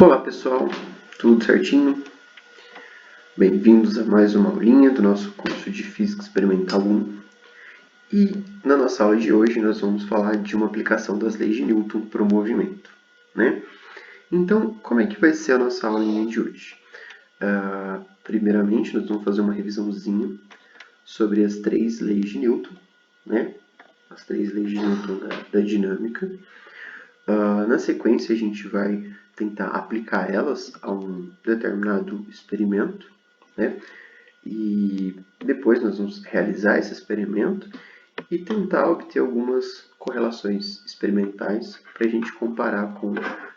Olá pessoal, tudo certinho? Bem-vindos a mais uma aulinha do nosso curso de Física Experimental 1. E na nossa aula de hoje nós vamos falar de uma aplicação das leis de Newton para o movimento, né? Então, como é que vai ser a nossa aulinha de hoje? Primeiramente, nós vamos fazer uma revisãozinha sobre as 3 leis de Newton, né? As 3 leis de Newton da dinâmica. Na sequência, a gente vai tentar aplicar elas a um determinado experimento, né? E depois nós vamos realizar esse experimento e tentar obter algumas correlações experimentais para a gente comparar com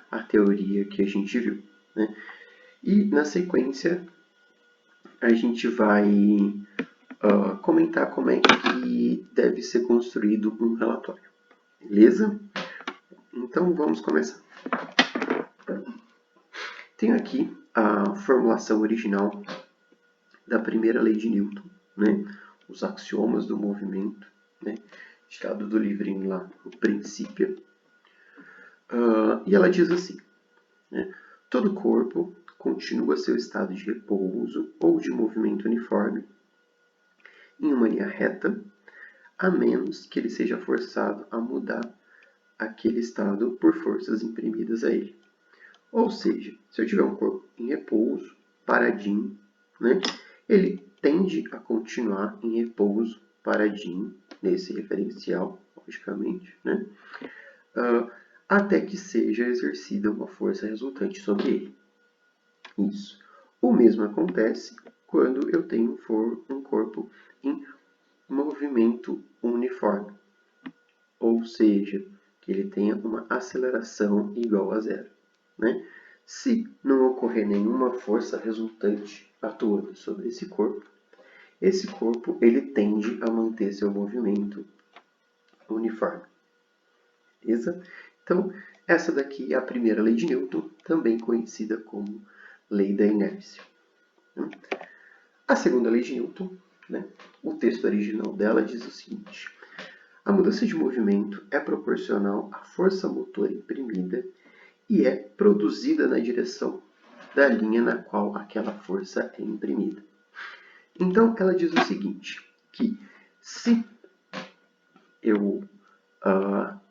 a teoria que a gente viu, né? E na sequência, a gente vai comentar como é que deve ser construído um relatório, beleza? Então vamos começar. Tenho aqui a formulação original da primeira lei de Newton, né? Os axiomas do movimento, né? Tirado do livrinho lá, o Princípio. E ela diz assim, né? Todo corpo continua seu estado de repouso ou de movimento uniforme em uma linha reta, a menos que ele seja forçado a mudar aquele estado por forças imprimidas a ele. Ou seja, se eu tiver um corpo em repouso, paradinho, né, ele tende a continuar em repouso, paradinho, nesse referencial, logicamente, né, até que seja exercida uma força resultante sobre ele. Isso. O mesmo acontece quando eu tenho um corpo em movimento uniforme, ou seja, que ele tenha uma aceleração igual a zero, né? Se não ocorrer nenhuma força resultante atuando sobre esse corpo ele tende a manter seu movimento uniforme. Beleza? Então, essa daqui é a primeira lei de Newton, também conhecida como lei da inércia. A segunda lei de Newton, né? O texto original dela diz o seguinte: a mudança de movimento é proporcional à força motora imprimida e é produzida na direção da linha na qual aquela força é imprimida. Então, ela diz o seguinte, que se eu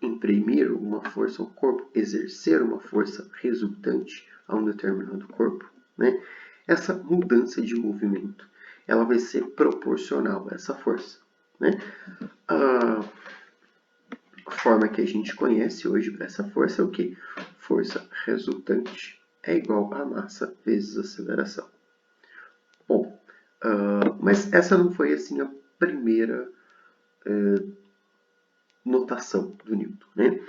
imprimir uma força ao corpo, exercer uma força resultante a um determinado corpo, né, essa mudança de movimento ela vai ser proporcional a essa força. Né? A forma que a gente conhece hoje para essa força é o quê? Força resultante é igual a massa vezes aceleração. Bom, mas essa não foi assim a primeira notação do Newton, né?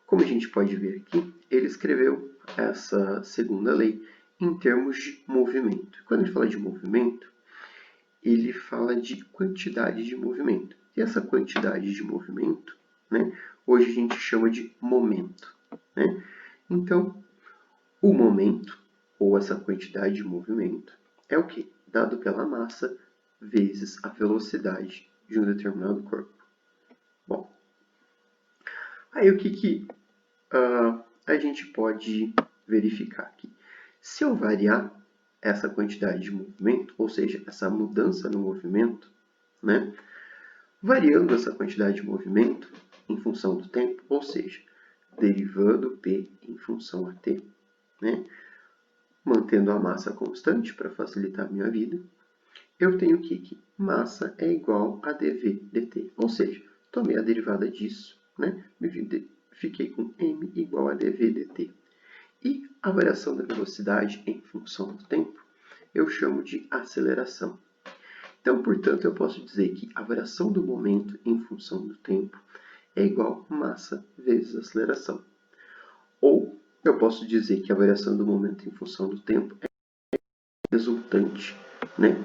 Como a gente pode ver aqui, ele escreveu essa segunda lei em termos de movimento. Quando ele fala de movimento, ele fala de quantidade de movimento. E essa quantidade de movimento, né, hoje a gente chama de momento. Né? Então, o momento, ou essa quantidade de movimento, é o que? Dado pela massa vezes a velocidade de um determinado corpo. Bom, aí o que a gente pode verificar aqui? Se eu variar essa quantidade de movimento, ou seja, essa mudança no movimento, né, variando essa quantidade de movimento em função do tempo, ou seja, derivando P em função a T, né, mantendo a massa constante para facilitar a minha vida, eu tenho que massa é igual a dv dt, ou seja, tomei a derivada disso, né, fiquei com m igual a dv dt. E a variação da velocidade em função do tempo eu chamo de aceleração. Então, portanto, eu posso dizer que a variação do momento em função do tempo é igual a massa vezes aceleração. Ou eu posso dizer que a variação do momento em função do tempo é resultante, né,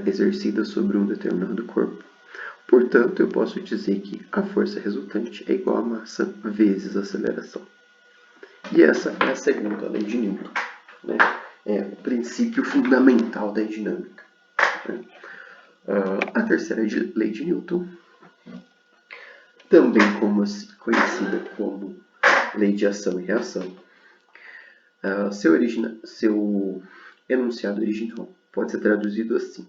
exercida sobre um determinado corpo. Portanto, eu posso dizer que a força resultante é igual a massa vezes aceleração. E essa é a segunda lei de Newton, né? É o princípio fundamental da dinâmica. Né? A terceira lei de Newton, também conhecida como lei de ação e reação, Seu enunciado original pode ser traduzido assim: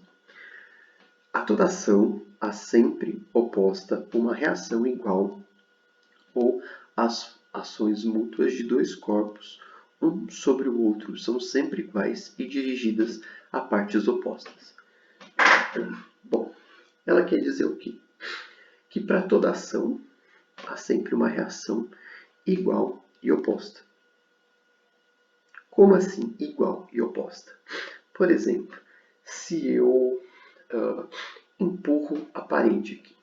a toda ação há sempre oposta uma reação igual, ou as ações mútuas de dois corpos, um sobre o outro, são sempre iguais e dirigidas a partes opostas. Bom, ela quer dizer o quê? Que para toda ação há sempre uma reação igual e oposta. Como assim igual e oposta? Por exemplo, se eu empurro a parede aqui,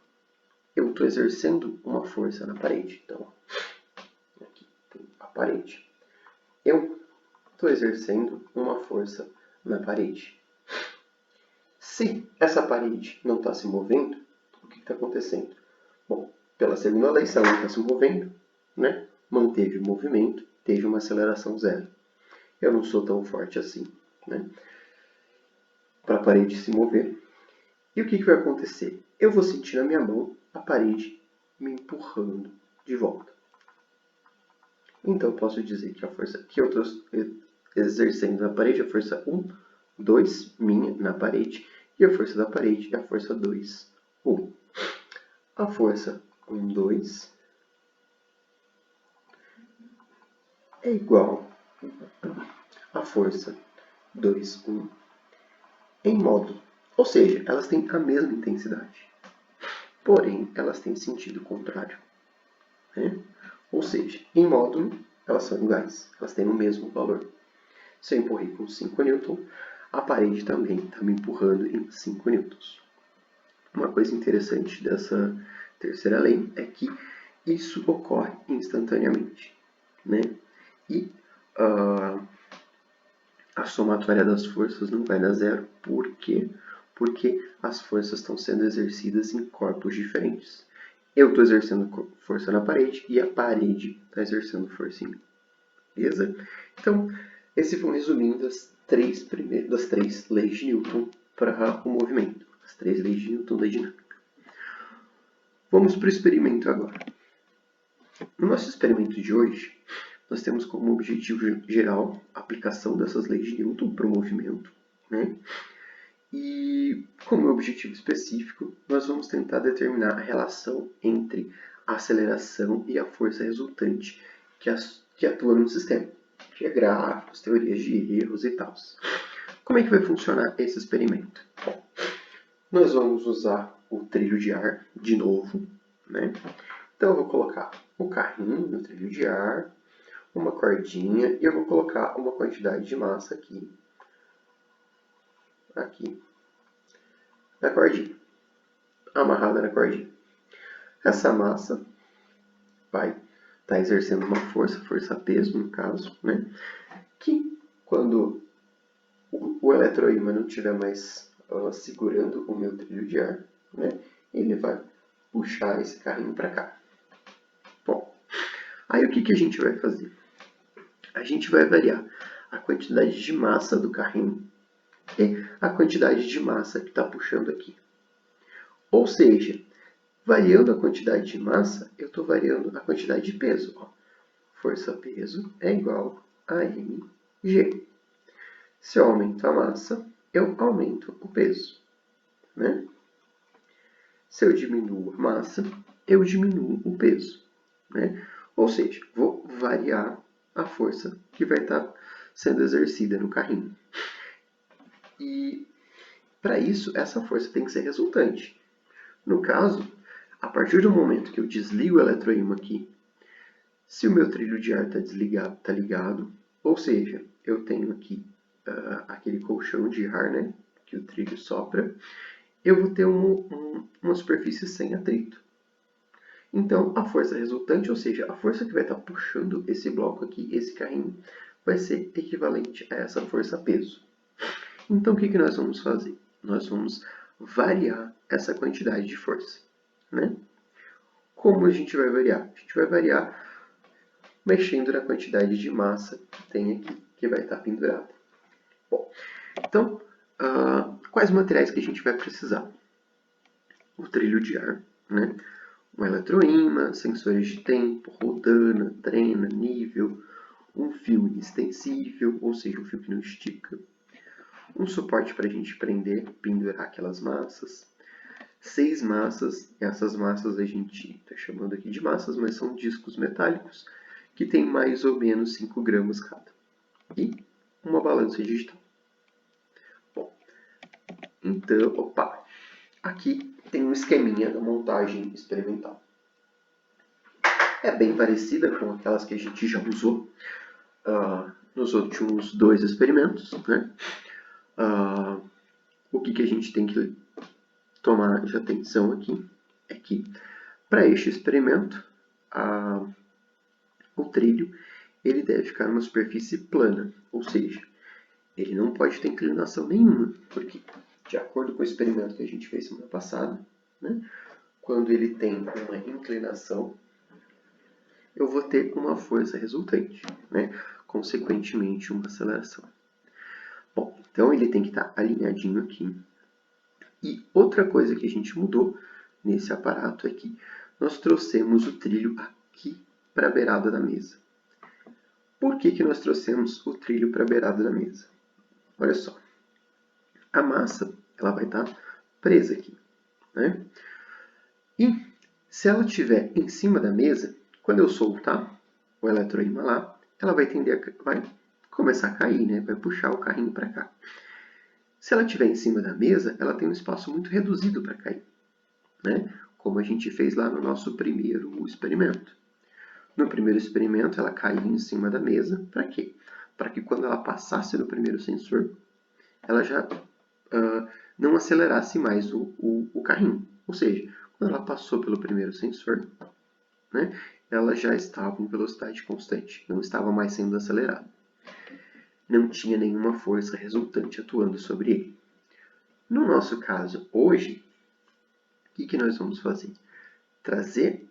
eu estou exercendo uma força na parede. Então, aqui tem a parede. Eu estou exercendo uma força na parede. Se essa parede não está se movendo, o que está acontecendo? Bom, pela segunda lei, se ela não está se movendo, né, manteve o movimento, teve uma aceleração zero. Eu não sou tão forte assim, né, para a parede se mover. E o que vai acontecer? Eu vou sentir na minha mão a parede me empurrando de volta. Então, eu posso dizer que a força que eu estou exercendo na parede é a força 1, 2, minha, na parede, e a força da parede é a força 2, 1. A força 1, 2 é igual à força 2, 1 em módulo. Ou seja, elas têm a mesma intensidade. Porém, elas têm sentido contrário. Né? Ou seja, em módulo, elas são iguais. Elas têm o mesmo valor. Se eu empurrei com 5 N, a parede também está me empurrando em 5 N. Uma coisa interessante dessa terceira lei é que isso ocorre instantaneamente. Né? E a somatória das forças não vai dar zero. Por quê? Porque as forças estão sendo exercidas em corpos diferentes. Eu estou exercendo força na parede e a parede está exercendo força em mim. Beleza? Então, esse foi um resuminho das três leis de Newton para o movimento. As 3 leis de Newton da dinâmica. Vamos para o experimento agora. No nosso experimento de hoje, nós temos como objetivo geral a aplicação dessas leis de Newton para o movimento. Né? E como objetivo específico, nós vamos tentar determinar a relação entre a aceleração e a força resultante que atua no sistema, que é gráficos, teorias de erros e tal. Como é que vai funcionar esse experimento? Bom, nós vamos usar o trilho de ar de novo, né? Então eu vou colocar o carrinho no trilho de ar, uma cordinha e eu vou colocar uma quantidade de massa aqui na cordinha, amarrada na cordinha. Essa massa vai estar exercendo uma força-peso no caso, né? Que quando o eletroímã não estiver mais segurando o meu trilho de ar, né? Ele vai puxar esse carrinho para cá. Bom, aí o que a gente vai fazer? A gente vai variar a quantidade de massa do carrinho e a quantidade de massa que está puxando aqui. Ou seja, variando a quantidade de massa, eu estou variando a quantidade de peso. Ó. Força-peso é igual a mg. Se eu aumento a massa, eu aumento o peso. Né? Se eu diminuo a massa, eu diminuo o peso. Né? Ou seja, vou variar a força que vai estar sendo exercida no carrinho. E para isso, essa força tem que ser resultante. No caso, a partir do momento que eu desligo o eletroímã aqui, se o meu trilho de ar está ligado, ou seja, eu tenho aqui aquele colchão de ar, né, que o trilho sopra, eu vou ter uma superfície sem atrito. Então, a força resultante, ou seja, a força que vai estar puxando esse bloco aqui, esse carrinho, vai ser equivalente a essa força-peso. Então, o que nós vamos fazer? Nós vamos variar essa quantidade de força. Né? Como a gente vai variar? A gente vai variar mexendo na quantidade de massa que tem aqui, que vai estar pendurada. Bom, então, quais materiais que a gente vai precisar? O trilho de ar, né? Um eletroímã, sensores de tempo, rodana, drena, nível, um fio inextensível, ou seja, um fio que não estica, um suporte para a gente prender, pendurar aquelas massas, 6 massas, essas massas a gente está chamando aqui de massas, mas são discos metálicos que tem mais ou menos 5 gramas cada, e uma balança digital. Bom, então, aqui tem um esqueminha da montagem experimental. É bem parecida com aquelas que a gente já usou nos últimos 2 experimentos, né? O que a gente tem que tomar de atenção aqui é que, para este experimento, o trilho ele deve ficar numa superfície plana, ou seja, ele não pode ter inclinação nenhuma, porque, de acordo com o experimento que a gente fez semana passada, né, quando ele tem uma inclinação, eu vou ter uma força resultante, né, consequentemente uma aceleração. Bom, então ele tem que estar alinhadinho aqui. E outra coisa que a gente mudou nesse aparato é que nós trouxemos o trilho aqui para a beirada da mesa. Por que nós trouxemos o trilho para a beirada da mesa? Olha só, a massa ela vai estar presa aqui, né? E se ela estiver em cima da mesa, quando eu soltar o eletroímã lá, ela vai começar a cair, né? Vai puxar o carrinho para cá. Se ela estiver em cima da mesa, ela tem um espaço muito reduzido para cair, né? Como a gente fez lá no nosso primeiro experimento. No primeiro experimento, ela caiu em cima da mesa. Para quê? Para que quando ela passasse no primeiro sensor, ela já não acelerasse mais o carrinho. Ou seja, quando ela passou pelo primeiro sensor, né, ela já estava em velocidade constante, não estava mais sendo acelerada. Não tinha nenhuma força resultante atuando sobre ele. No nosso caso, hoje, o que nós vamos fazer? Trazer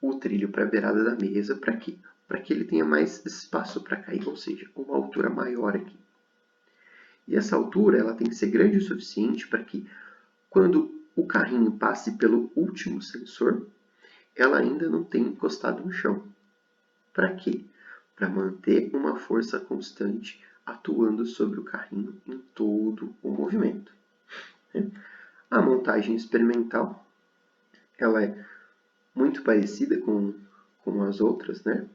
o trilho para a beirada da mesa, para quê? Para que ele tenha mais espaço para cair, ou seja, uma altura maior aqui. E essa altura ela tem que ser grande o suficiente para que, quando o carrinho passe pelo último sensor, ela ainda não tenha encostado no chão. Para quê? Para manter uma força constante atuando sobre o carrinho em todo o movimento. A montagem experimental ela é muito parecida com as outras, né?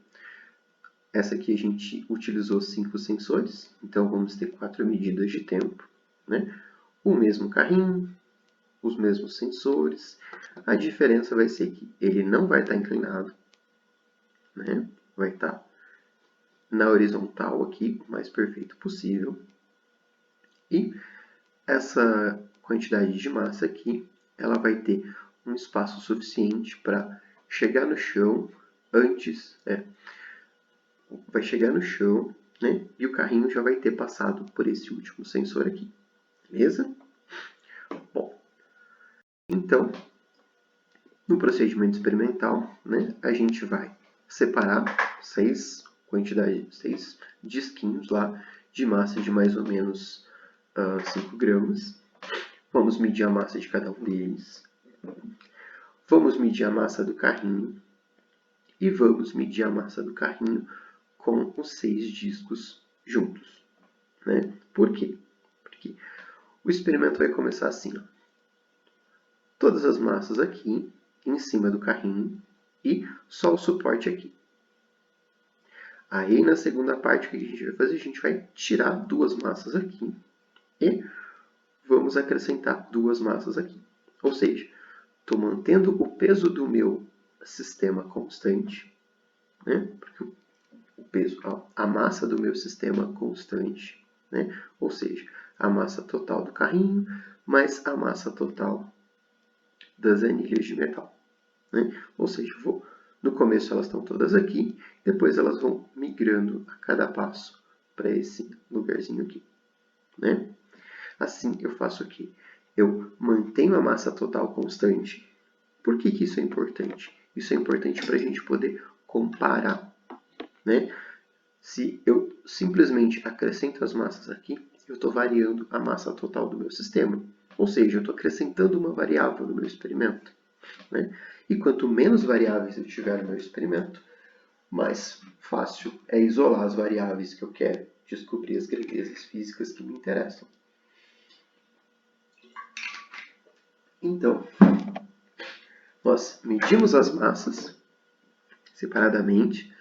Essa aqui a gente utilizou 5 sensores, então vamos ter 4 medidas de tempo, né? O mesmo carrinho, os mesmos sensores. A diferença vai ser que ele não vai estar inclinado, né? Vai estar na horizontal aqui, o mais perfeito possível. E essa quantidade de massa aqui, ela vai ter um espaço suficiente para chegar no chão antes, vai chegar no chão, né? E o carrinho já vai ter passado por esse último sensor aqui, beleza? Bom, então, no procedimento experimental, né, a gente vai separar 6 disquinhos lá de massa de mais ou menos 5 gramas. Vamos medir a massa de cada um deles. Vamos medir a massa do carrinho. E vamos medir a massa do carrinho com os 6 discos juntos, né? Por quê? Porque o experimento vai começar assim, ó. Todas as massas aqui, em cima do carrinho, e só o suporte aqui. Aí, na segunda parte, o que a gente vai fazer? A gente vai tirar 2 massas aqui e vamos acrescentar 2 massas aqui. Ou seja, estou mantendo o peso do meu sistema constante, né? Porque o peso, a massa do meu sistema constante, né? Ou seja, a massa total do carrinho mais a massa total das anilhas de metal, né? Ou seja, no começo elas estão todas aqui, depois elas vão migrando a cada passo para esse lugarzinho aqui, né? Assim eu faço o quê? Eu mantenho a massa total constante. Por que isso é importante? Isso é importante para a gente poder comparar, né? Se eu simplesmente acrescento as massas aqui, eu estou variando a massa total do meu sistema. Ou seja, eu estou acrescentando uma variável no meu experimento, né? E quanto menos variáveis eu tiver no meu experimento, mais fácil é isolar as variáveis que eu quero, descobrir as grandezas físicas que me interessam. Então, nós medimos as massas separadamente,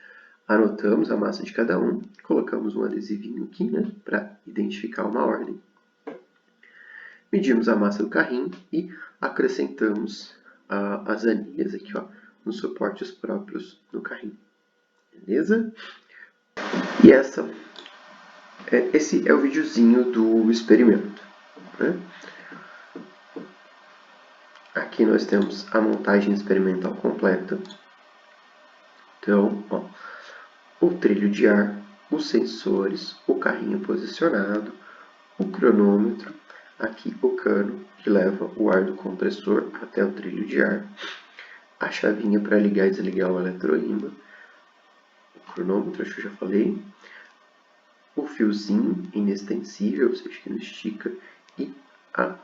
anotamos a massa de cada um, colocamos um adesivinho aqui, né, para identificar uma ordem. Medimos a massa do carrinho e acrescentamos as anilhas aqui, ó, nos suportes próprios do carrinho. Beleza? E esse é o videozinho do experimento, né? Aqui nós temos a montagem experimental completa. Então, ó, o trilho de ar, os sensores, o carrinho posicionado, o cronômetro, aqui o cano que leva o ar do compressor até o trilho de ar, a chavinha para ligar e desligar o eletroímã, o cronômetro, acho que eu já falei, o fiozinho inextensível, ou seja, que não estica, e a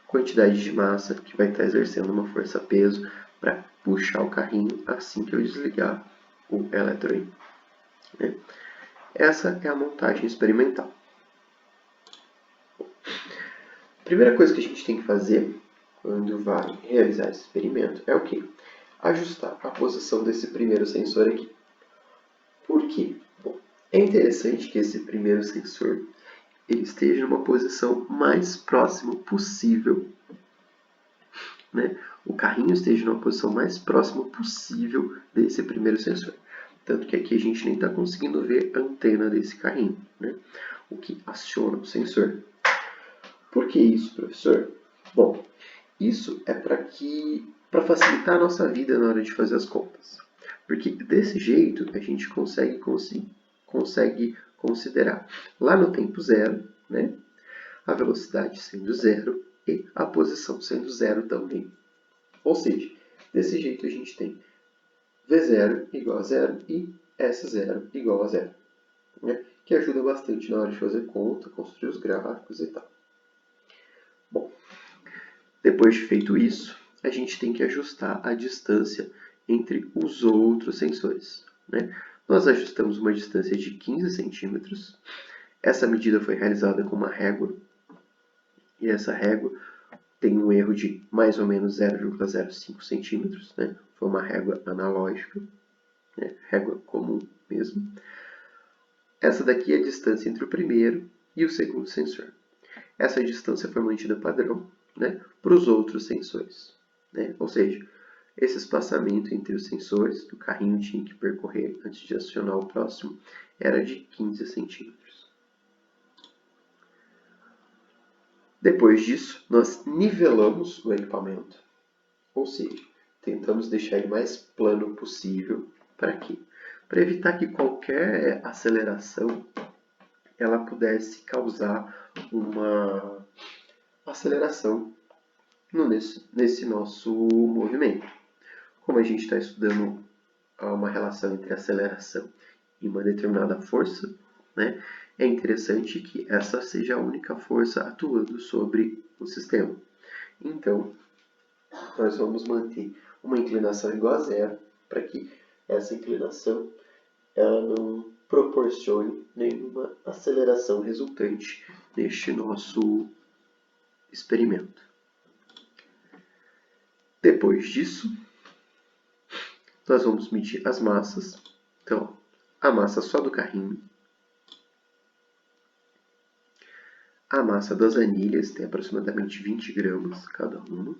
quantidade de massa que vai estar exercendo uma força-peso para puxar o carrinho assim que eu desligar o eletroímã. Né? Essa é a montagem experimental. A primeira coisa que a gente tem que fazer quando vai realizar esse experimento é o quê? Ajustar a posição desse primeiro sensor aqui. Por quê? Bom, é interessante que esse primeiro sensor ele esteja numa posição mais próxima possível, né? O carrinho esteja numa posição mais próxima possível desse primeiro sensor. Tanto que aqui a gente nem está conseguindo ver a antena desse carrinho, né? O que aciona o sensor. Por que isso, professor? Bom, isso é para facilitar a nossa vida na hora de fazer as contas. Porque desse jeito a gente consegue considerar lá no tempo zero, né, a velocidade sendo zero e a posição sendo zero também. Ou seja, desse jeito a gente tem V0 igual a zero e S0 igual a zero, né, que ajuda bastante na hora de fazer conta, construir os gráficos e tal. Bom, depois de feito isso, a gente tem que ajustar a distância entre os outros sensores, né? Nós ajustamos uma distância de 15 centímetros. Essa medida foi realizada com uma régua. E essa régua tem um erro de mais ou menos 0,05 centímetros, né? Foi uma régua analógica, né? Régua comum mesmo. Essa daqui é a distância entre o primeiro e o segundo sensor. Essa distância foi mantida padrão, né, para os outros sensores, né? Ou seja, esse espaçamento entre os sensores que o carrinho tinha que percorrer antes de acionar o próximo era de 15 centímetros. Depois disso, nós nivelamos o equipamento, ou seja, tentamos deixar ele mais plano possível. Para quê? Para evitar que qualquer aceleração ela pudesse causar uma aceleração nesse nosso movimento. Como a gente está estudando uma relação entre aceleração e uma determinada força, né, é interessante que essa seja a única força atuando sobre o sistema. Então, nós vamos manter uma inclinação igual a zero, para que essa inclinação ela não proporcione nenhuma aceleração resultante neste nosso experimento. Depois disso, nós vamos medir as massas. Então, a massa só do carrinho. A massa das anilhas tem aproximadamente 20 gramas cada uma.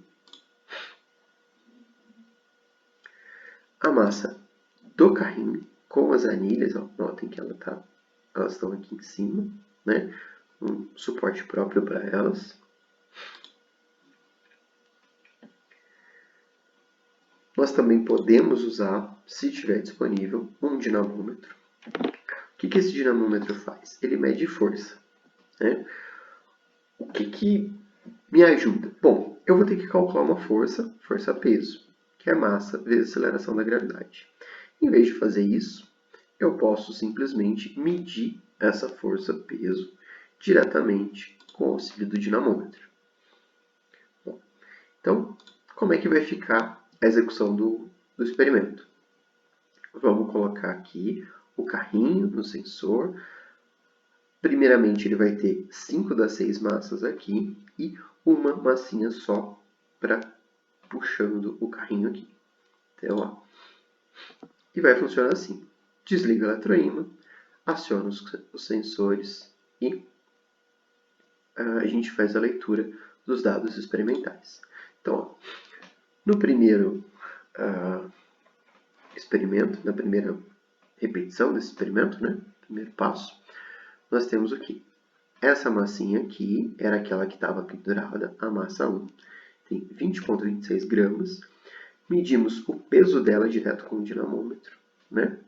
A massa do carrinho com as anilhas, ó, notem que elas estão aqui em cima, né? Um suporte próprio para elas. Nós também podemos usar, se tiver disponível, um dinamômetro. O que esse dinamômetro faz? Ele mede força, né? O que me ajuda? Bom, eu vou ter que calcular uma força-peso, que é massa vezes aceleração da gravidade. Em vez de fazer isso, eu posso simplesmente medir essa força-peso diretamente com o auxílio do dinamômetro. Bom, então, como é que vai ficar a execução do experimento? Vamos colocar aqui o carrinho no sensor. Primeiramente, ele vai ter 5 das 6 massas aqui e uma massinha só para puxando o carrinho aqui. Até lá. E vai funcionar assim. Desliga o eletroímã, aciona os sensores e a gente faz a leitura dos dados experimentais. Então, ó, no primeiro experimento, na primeira repetição desse experimento, né, primeiro passo, nós temos o quê? Essa massinha aqui era aquela que estava pendurada, a massa 1. Tem 20,26 gramas. Medimos o peso dela direto com o dinamômetro, né?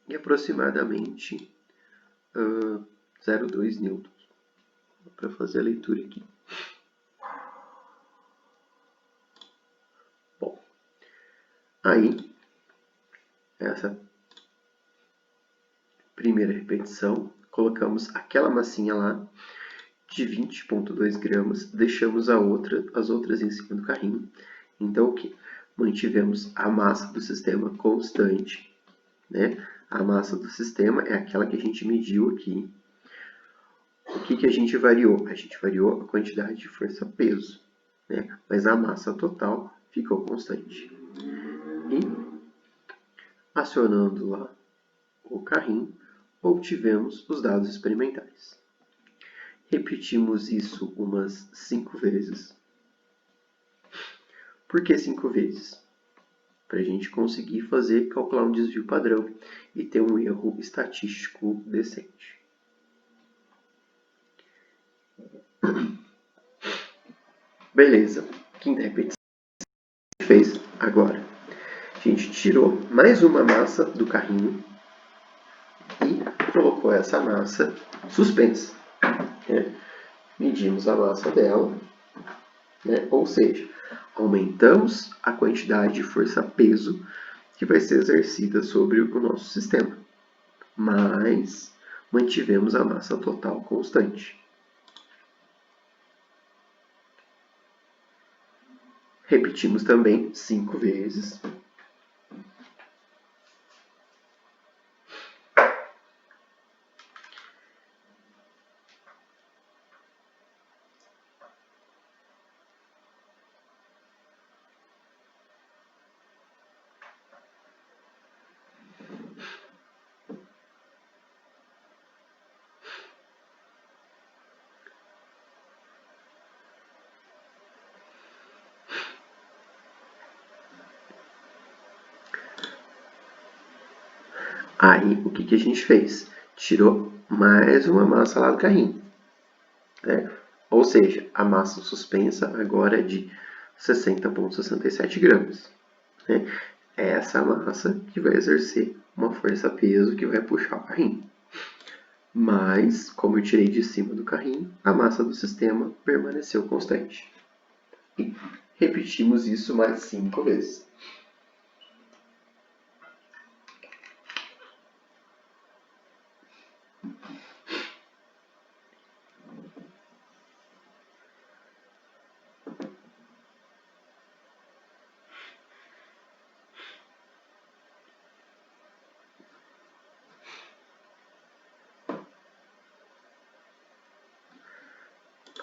E aproximadamente 0,2 newtons. Para fazer a leitura aqui. Bom, aí, essa primeira repetição, colocamos aquela massinha lá de 20,2 gramas, deixamos as outras em cima do carrinho. Então, o que? Mantivemos a massa do sistema constante, né? A massa do sistema é aquela que a gente mediu aqui. O que a gente variou? A gente variou a quantidade de força-peso, né? Mas a massa total ficou constante. E, acionando lá o carrinho, obtivemos os dados experimentais. Repetimos isso umas 5 vezes. Por que 5 vezes? Para a gente conseguir calcular um desvio padrão e ter um erro estatístico decente. Beleza, quinta repetição que a gente fez agora. A gente tirou mais uma massa do carrinho e colocou essa massa suspensa. Né? Medimos a massa dela, né? Ou seja, aumentamos a quantidade de força-peso que vai ser exercida sobre o nosso sistema, mas mantivemos a massa total constante. Repetimos também 5 vezes. Aí, o que a gente fez? Tirou mais uma massa lá do carrinho. Né? Ou seja, a massa suspensa agora é de 60,67 gramas. Né? É essa massa que vai exercer uma força-peso que vai puxar o carrinho. Mas, como eu tirei de cima do carrinho, a massa do sistema permaneceu constante. E repetimos isso mais 5 vezes.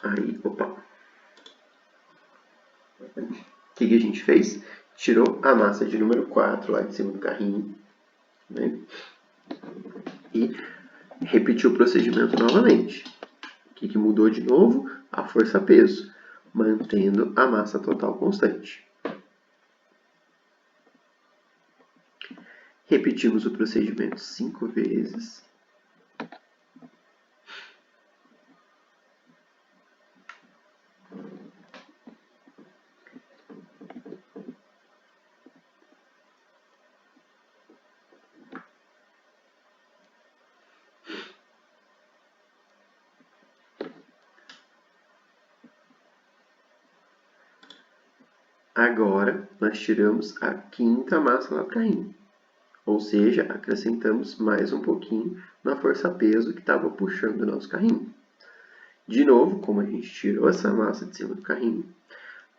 Aí, opa. O que a gente fez? Tirou a massa de número 4 lá de cima do carrinho, né? E repetiu o procedimento novamente. O que mudou de novo? A força-peso, mantendo a massa total constante. Repetimos o procedimento 5 vezes. Agora, nós tiramos a quinta massa lá do carrinho. Ou seja, acrescentamos mais um pouquinho na força-peso que estava puxando o nosso carrinho. De novo, como a gente tirou essa massa de cima do carrinho,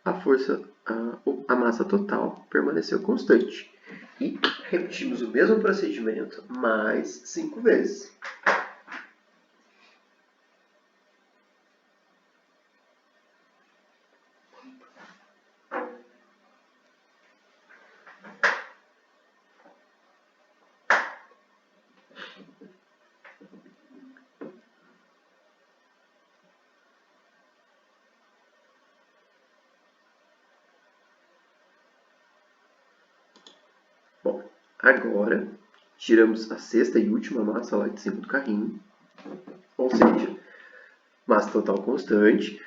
a massa total permaneceu constante. E Repetimos o mesmo procedimento mais 5 vezes. Bom, agora tiramos a sexta e última massa lá de cima do carrinho, ou seja, massa total constante,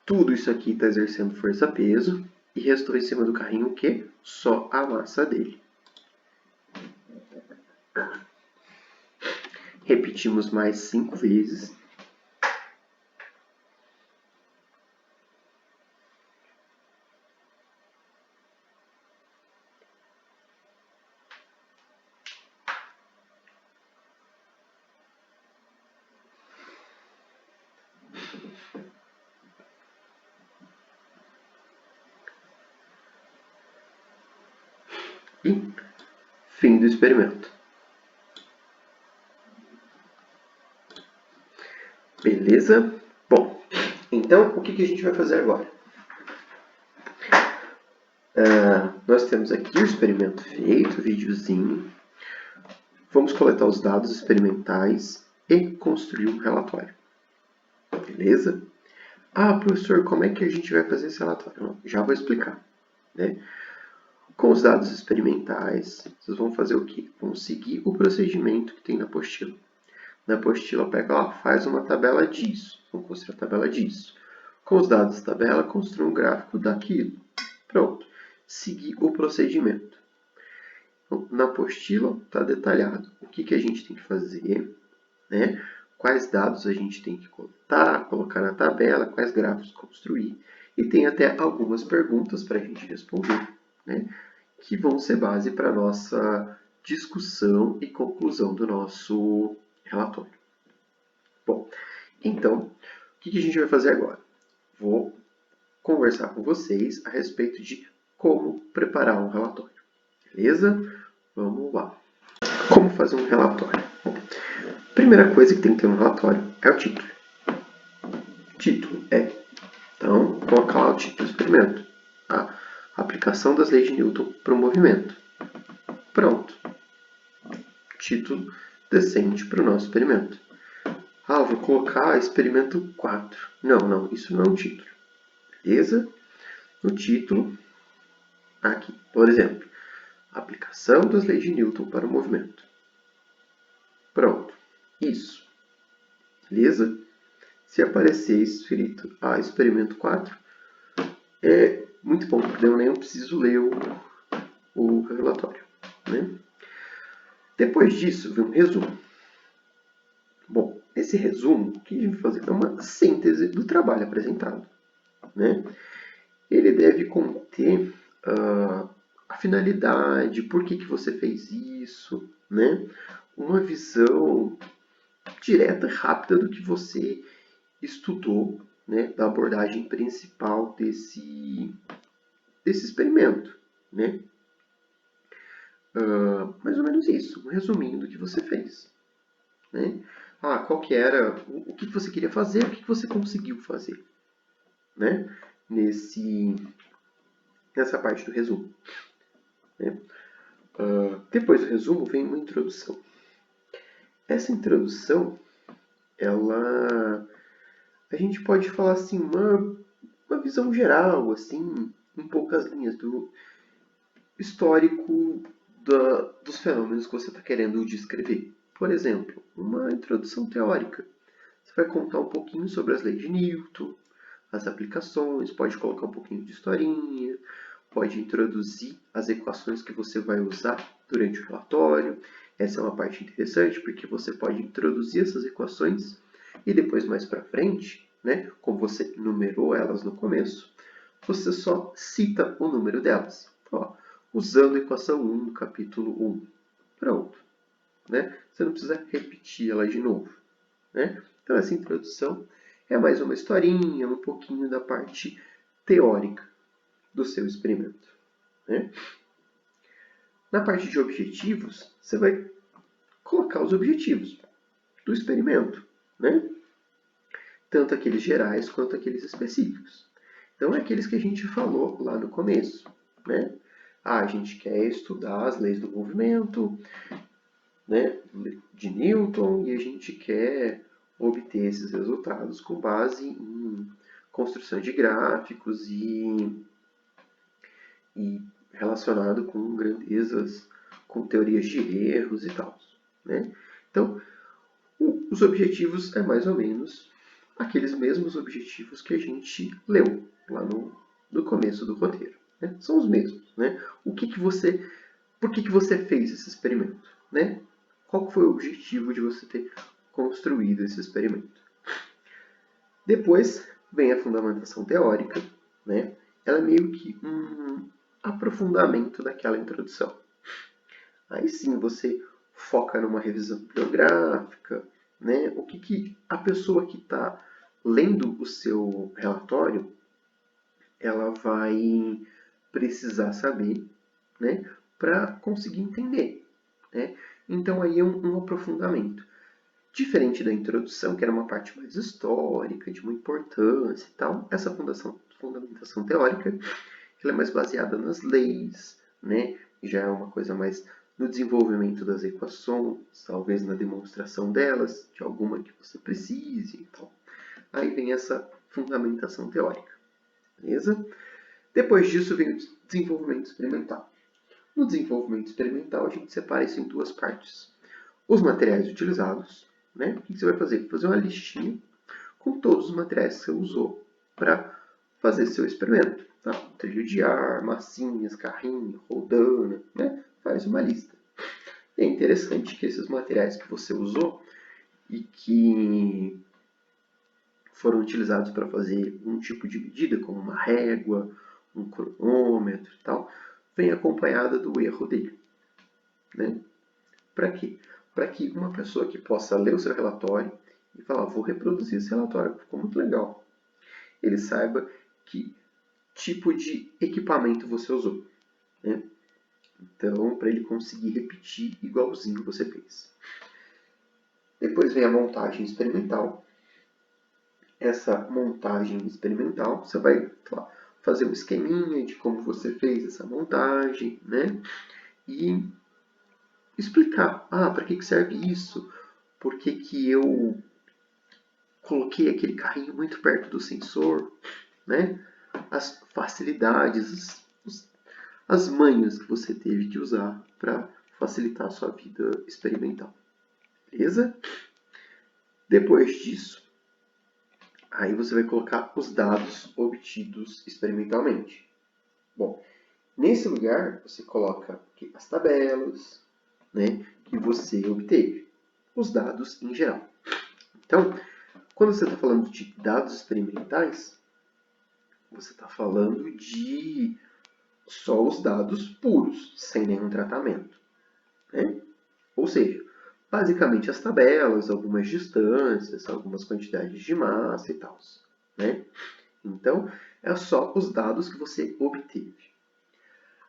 tudo isso aqui está exercendo força-peso, e restou em cima do carrinho o quê? Só a massa dele. Repetimos mais 5 vezes. E fim do experimento. Beleza? Bom, então o que a gente vai fazer agora? Nós temos aqui o experimento feito, o videozinho. Vamos coletar os dados experimentais e construir um relatório. Beleza? Ah, professor, como é que a gente vai fazer esse relatório? Já vou explicar. Né? Com os dados experimentais, vocês vão fazer o quê? Vão seguir o procedimento que tem na apostila. Na apostila, pega lá, faz uma tabela disso. Vamos construir a tabela disso. Com os dados da tabela, construa um gráfico daquilo. Pronto. Seguir o procedimento. Então, na apostila está detalhado o que a gente tem que fazer, né? Quais dados a gente tem que coletar, colocar na tabela, quais gráficos construir. E tem até algumas perguntas para a gente responder, né? Que vão ser base para a nossa discussão e conclusão do nosso relatório. Bom, então, o que a gente vai fazer agora? Vou conversar com vocês a respeito de como preparar um relatório. Beleza? Vamos lá. Como fazer um relatório? Bom, a primeira coisa que tem que ter no relatório é o título. Título é. Então, colocar lá o título do experimento. A aplicação das leis de Newton para o movimento. Pronto. Título decente para o nosso experimento. Ah, vou colocar experimento 4. Não, isso não é um título. Beleza? No título, aqui, por exemplo, aplicação das leis de Newton para o movimento. Pronto. Isso. Beleza? Se aparecer escrito experimento 4, é muito bom, porque eu nem preciso ler o relatório. Né? Depois disso, vem um resumo. Bom, esse resumo, o que a gente vai fazer? É uma síntese do trabalho apresentado. Né? Ele deve conter a finalidade, por que você fez isso, né? Uma visão direta, rápida do que você estudou, né? Da abordagem principal desse experimento. Né? Mais ou menos isso, um resuminho do que você fez. Né? Qual que era, o que você queria fazer, o que você conseguiu fazer. Né? Nessa parte do resumo. Né? Depois do resumo vem uma introdução. Essa introdução, a gente pode falar assim, uma visão geral, assim, em poucas linhas, do histórico dos fenômenos que você está querendo descrever. Por exemplo, uma introdução teórica. Você vai contar um pouquinho sobre as leis de Newton, as aplicações, pode colocar um pouquinho de historinha, pode introduzir as equações que você vai usar durante o relatório. Essa é uma parte interessante, porque você pode introduzir essas equações e depois, mais para frente, né, como você numerou elas no começo, você só cita o número delas. Usando a equação 1 do capítulo 1. Pronto. Né? Você não precisa repetir ela de novo. Né? Então, essa introdução é mais uma historinha, um pouquinho da parte teórica do seu experimento. Né? Na parte de objetivos, você vai colocar os objetivos do experimento, né? Tanto aqueles gerais quanto aqueles específicos. Então, é aqueles que a gente falou lá no começo, né? A gente quer estudar as leis do movimento, né, de Newton, e a gente quer obter esses resultados com base em construção de gráficos e relacionado com grandezas, com teorias de erros e tal, né? Então, os objetivos é mais ou menos aqueles mesmos objetivos que a gente leu lá no começo do roteiro, né? São os mesmos, né? Por que você fez esse experimento, né? Qual foi o objetivo de você ter construído esse experimento? Depois vem a fundamentação teórica, né? Ela é meio que um aprofundamento daquela introdução. Aí sim você foca numa revisão bibliográfica, né? O que a pessoa que está lendo o seu relatório, ela vai precisar saber, né? Para conseguir entender, né? Então aí é um aprofundamento. Diferente da introdução, que era uma parte mais histórica, de uma importância e tal, essa fundamentação teórica, ela é mais baseada nas leis, né? Já é uma coisa mais no desenvolvimento das equações, talvez na demonstração delas, de alguma que você precise e tal. Aí vem essa fundamentação teórica, beleza? Depois disso vem o desenvolvimento experimental. No desenvolvimento experimental, a gente separa isso em duas partes. Os materiais utilizados, né? O que você vai fazer? Vai fazer uma listinha com todos os materiais que você usou para fazer seu experimento. Tá? Trilho de ar, massinhas, carrinho, roldana, né? Faz uma lista. E é interessante que esses materiais que você usou e que foram utilizados para fazer um tipo de medida, como uma régua, um cronômetro e tal, vem acompanhada do erro dele. Né? Para quê? Para que uma pessoa que possa ler o seu relatório e falar, vou reproduzir esse relatório, ficou muito legal. Ele saiba que tipo de equipamento você usou. Né? Então, para ele conseguir repetir igualzinho você fez. Depois vem a montagem experimental. Essa montagem experimental, você vai fazer um esqueminha de como você fez essa montagem, né? E explicar, para que serve isso? Por que eu coloquei aquele carrinho muito perto do sensor, né? As facilidades, as manhas que você teve que usar para facilitar a sua vida experimental. Beleza? Depois disso, aí você vai colocar os dados obtidos experimentalmente. Bom, nesse lugar você coloca as tabelas, né, que você obteve, os dados em geral. Então, quando você está falando de dados experimentais, você está falando de só os dados puros, sem nenhum tratamento. Né? Ou seja, basicamente as tabelas, algumas distâncias, algumas quantidades de massa e tal. Né? Então, é só os dados que você obteve.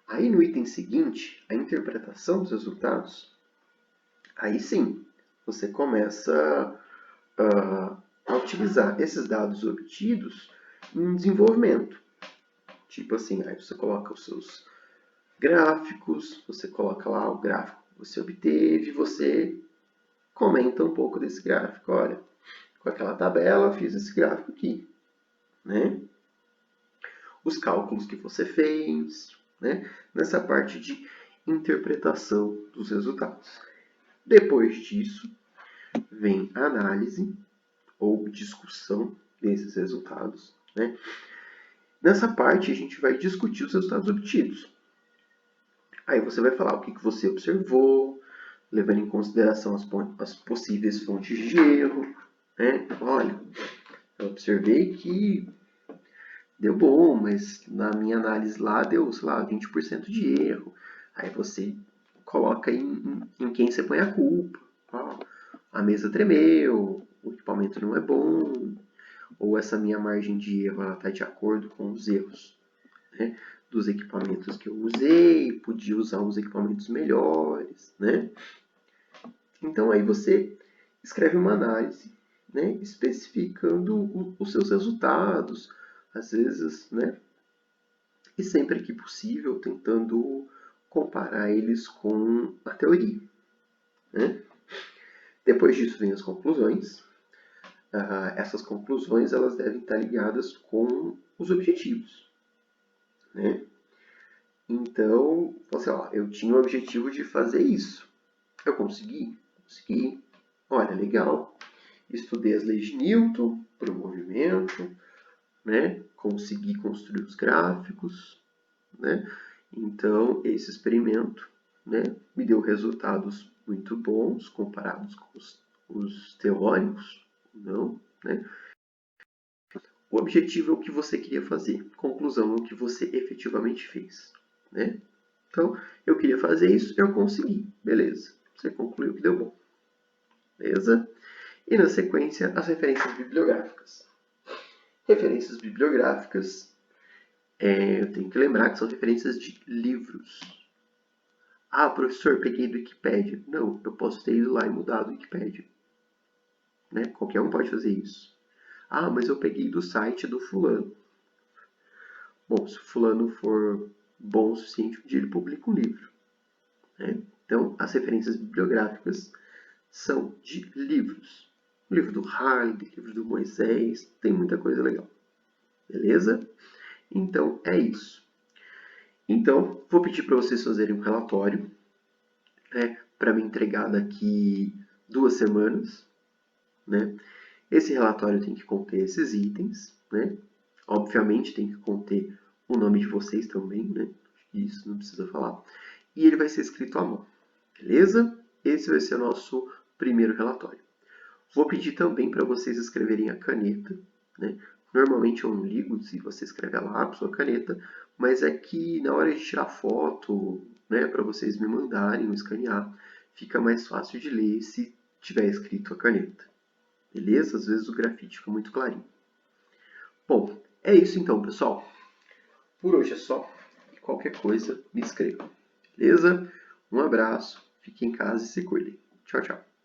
Aí no item seguinte, a interpretação dos resultados, aí sim, você começa a utilizar esses dados obtidos em desenvolvimento. Tipo assim, aí você coloca os seus gráficos, você coloca lá o gráfico que você obteve, você comenta um pouco desse gráfico. Olha, com aquela tabela fiz esse gráfico aqui. Né? Os cálculos que você fez, né? Nessa parte de interpretação dos resultados. Depois disso, vem a análise ou discussão desses resultados. Né? Nessa parte, a gente vai discutir os resultados obtidos. Aí você vai falar o que você observou, levando em consideração as possíveis fontes de erro. Né? Olha, eu observei que deu bom, mas na minha análise lá deu, sei lá, 20% de erro. Aí você coloca em quem você põe a culpa. A mesa tremeu, o equipamento não é bom, ou essa minha margem de erro está de acordo com os erros. Né? dos equipamentos que eu usei, podia usar uns equipamentos melhores, né? Então aí você escreve uma análise, né, especificando os seus resultados, às vezes, né, e sempre que possível tentando comparar eles com a teoria, né? Depois disso vem as conclusões. Essas conclusões elas devem estar ligadas com os objetivos, né? Então, você, ó, eu tinha o objetivo de fazer isso. Eu consegui? Consegui. Olha, legal. Estudei as leis de Newton para o movimento, né? Consegui construir os gráficos, né? Então, esse experimento, né, me deu resultados muito bons comparados com os teóricos, não, né? O objetivo é o que você queria fazer, conclusão é o que você efetivamente fez, né? Então, eu queria fazer isso, eu consegui, beleza. Você concluiu que deu bom, beleza? E na sequência, as referências bibliográficas. Referências bibliográficas, eu tenho que lembrar que são referências de livros. Ah, professor, peguei do Wikipedia. Não, eu posso ter ido lá e mudado o Wikipedia. Né? Qualquer um pode fazer isso. Ah, mas eu peguei do site do fulano. Bom, se o fulano for bom o suficiente, um dia ele publica um livro. Né? Então, as referências bibliográficas são de livros. O livro do Harley, livro do Moisés, tem muita coisa legal. Beleza? Então, é isso. Então, vou pedir para vocês fazerem um relatório, né, para me entregar daqui 2 semanas. Né? Esse relatório tem que conter esses itens. Né? Obviamente, tem que conter o nome de vocês também. Né? Isso não precisa falar. E ele vai ser escrito à mão. Beleza? Esse vai ser o nosso primeiro relatório. Vou pedir também para vocês escreverem a caneta. Né? Normalmente eu não ligo se você escreve a lápis ou a caneta, mas é que na hora de tirar foto, né, para vocês me mandarem ou escanear, fica mais fácil de ler se tiver escrito a caneta. Beleza? Às vezes o grafite fica muito clarinho. Bom, é isso então, pessoal. Por hoje é só. E qualquer coisa, me escreva. Beleza? Um abraço, fique em casa e se cuidem. Tchau, tchau.